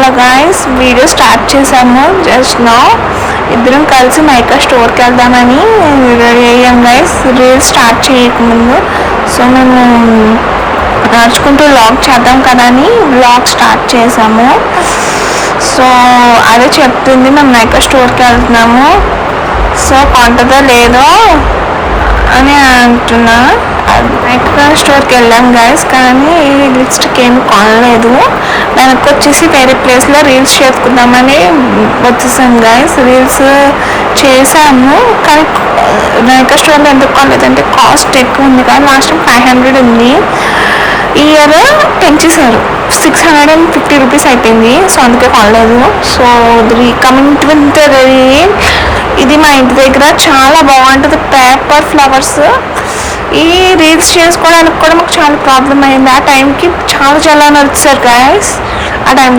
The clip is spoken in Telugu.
హలో గాయస్, వీడియో స్టార్ట్ చేసాము జస్ట్ నో. ఇద్దరం కలిసి మైకా స్టోర్కి వెళ్దామని రెడీ అయ్యాం గాయస్, రీల్స్ స్టార్ట్ చేయకముందు. సో మేము నడుచుకుంటూ వ్లాగ్ చేద్దాం కదా అని వ్లాగ్ స్టార్ట్ చేసాము. సో అదే చెప్తుంది, మేము మైకా స్టోర్కి వెళ్తున్నాము. సో కొంటదో లేదో అని అంటున్నా. మైకా స్టోర్కి వెళ్ళాం గైస్, కానీ లిప్స్టిక్ ఏమి కొనలేదు. వెనక్కి వచ్చేసి వేరే ప్లేస్లో రీల్స్ చేసుకుందామని వచ్చేసాం గైస్. రీల్స్ చేసాము, కానీ మైకా స్టోర్లో ఎందుకు కొనలేదంటే కాస్ట్ ఎక్కువ ఉంది కదా. లాస్ట్ టైం 500 ఉంది, ఈ ఇయర్ పెంచేశారు, 650 రూపీస్ అయిపోయింది. సో అందుకే కొనలేదు. సో కమింగ్ విత్ ఇది మా ఇంటి దగ్గర చాలా బాగుంటుంది, పేపర్ ఫ్లవర్స్. ఈ రీల్స్ చేసుకోవడానికి కూడా మాకు చాలా ప్రాబ్లం అయింది. ఆ టైంకి చాలా నడుస్తారు గాయస్. ఆ టైం